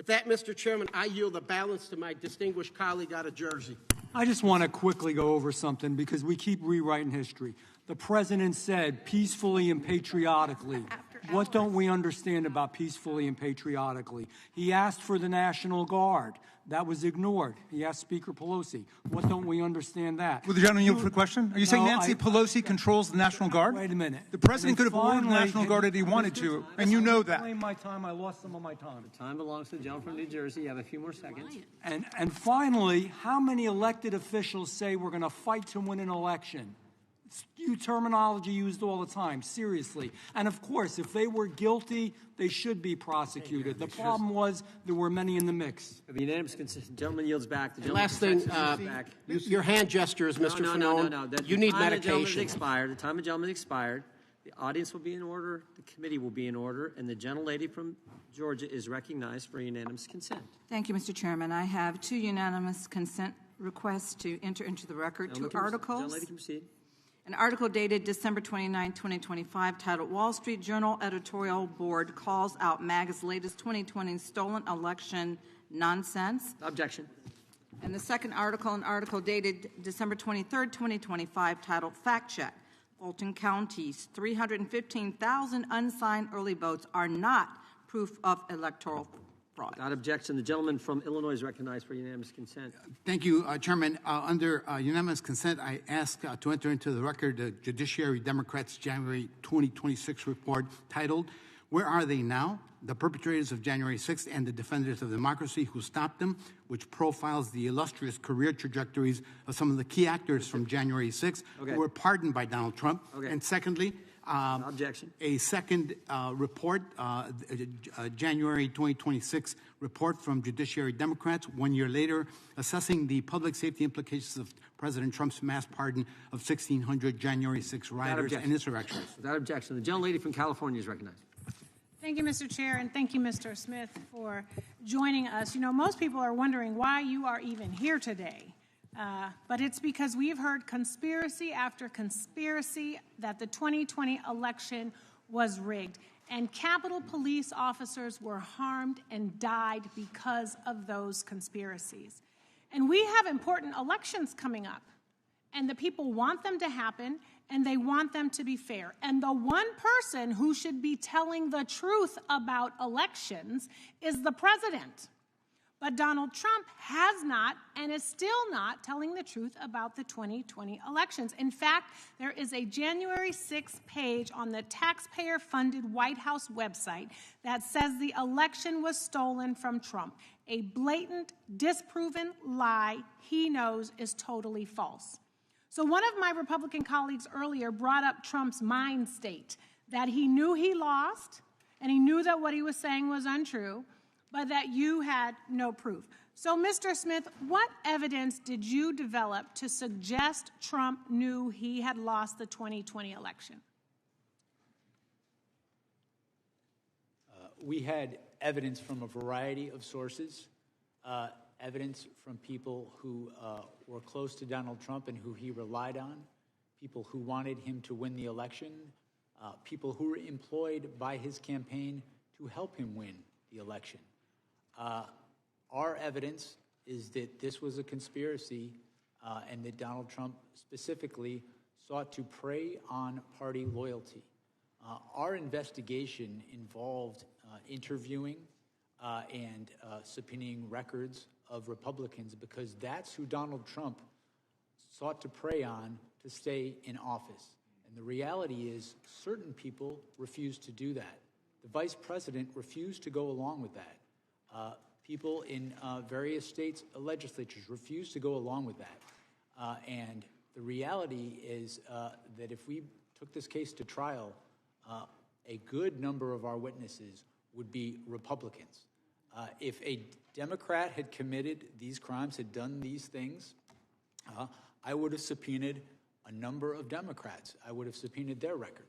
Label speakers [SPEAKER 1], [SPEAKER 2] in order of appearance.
[SPEAKER 1] With that, Mr. Chairman, I yield the balance to my distinguished colleague out of Jersey.
[SPEAKER 2] I just want to quickly go over something because we keep rewriting history. The president said peacefully and patriotically. What don't we understand about peacefully and patriotically? He asked for the National Guard. That was ignored. He asked Speaker Pelosi. What don't we understand that?
[SPEAKER 3] Will the gentleman yield for a question? Are you saying Nancy Pelosi controls the National Guard?
[SPEAKER 2] Wait a minute.
[SPEAKER 3] The president could have ordered the National Guard if he wanted to, and you know that.
[SPEAKER 2] My time. I lost some of my time.
[SPEAKER 4] The time belongs to the gentleman from New Jersey. You have a few more seconds.
[SPEAKER 2] And finally, how many elected officials say we're going to fight to win an election? Terminology used all the time, seriously. And of course, if they were guilty, they should be prosecuted. The problem was there were many in the mix.
[SPEAKER 4] The unanimous consent. The gentleman yields back. The
[SPEAKER 1] Last thing, your hand gestures, Mr. Fanone.
[SPEAKER 4] No.
[SPEAKER 1] You need medication.
[SPEAKER 4] The time of the gentleman expired. The audience will be in order. The committee will be in order. And the gentlelady from Georgia is recognized for unanimous consent.
[SPEAKER 5] Thank you, Mr. Chairman. I have two unanimous consent requests to enter into the record, two articles.
[SPEAKER 4] Gentlelady can proceed.
[SPEAKER 5] An article dated December 29, 2025, titled Wall Street Journal Editorial Board Calls Out MAGA's Latest 2020 Stolen Election Nonsense.
[SPEAKER 4] Objection.
[SPEAKER 5] And the second article, an article dated December 23, 2025, titled Fact Check. Fulton County's 315,000 unsigned early votes are not proof of electoral fraud.
[SPEAKER 4] Without objection, the gentleman from Illinois is recognized for unanimous consent.
[SPEAKER 6] Thank you, Chairman. Under unanimous consent, I ask to enter into the record the Judiciary Democrats' January 2026 report titled, Where Are They Now? The Perpetrators of January 6th and the Defenders of Democracy Who Stopped Them, which profiles the illustrious career trajectories of some of the key actors from January 6th who were pardoned by Donald Trump. And secondly,
[SPEAKER 4] objection.
[SPEAKER 6] A second report, January 2026 report from Judiciary Democrats, 1 year later, assessing the public safety implications of President Trump's mass pardon of 1,600 January 6 rioters and insurrectionists.
[SPEAKER 4] Without objection, the gentlelady from California is recognized.
[SPEAKER 7] Thank you, Mr. Chair, and thank you, Mr. Smith, for joining us. You know, most people are wondering why you are even here today. But it's because we've heard conspiracy after conspiracy that the 2020 election was rigged, and Capitol Police officers were harmed and died because of those conspiracies. And we have important elections coming up, and the people want them to happen, and they want them to be fair. And the one person who should be telling the truth about elections is the president. But Donald Trump has not and is still not telling the truth about the 2020 elections. In fact, there is a January 6th page on the taxpayer-funded White House website that says the election was stolen from Trump, a blatant, disproven lie he knows is totally false. So one of my Republican colleagues earlier brought up Trump's mind state, that he knew he lost, and he knew that what he was saying was untrue, but that you had no proof. So, Mr. Smith, what evidence did you develop to suggest Trump knew he had lost the 2020 election?
[SPEAKER 8] We had evidence from a variety of sources, evidence from people who were close to Donald Trump and who he relied on, people who wanted him to win the election, people who were employed by his campaign to help him win the election. Our evidence is that this was a conspiracy and that Donald Trump specifically sought to prey on party loyalty. Our investigation involved interviewing and subpoenaing records of Republicans because that's who Donald Trump sought to prey on to stay in office. And the reality is certain people refused to do that. The vice president refused to go along with that. People in various states' legislatures refused to go along with that. And the reality is that if we took this case to trial, a good number of our witnesses would be Republicans. If a Democrat had committed these crimes, had done these things, I would have subpoenaed a number of Democrats. I would have subpoenaed their records.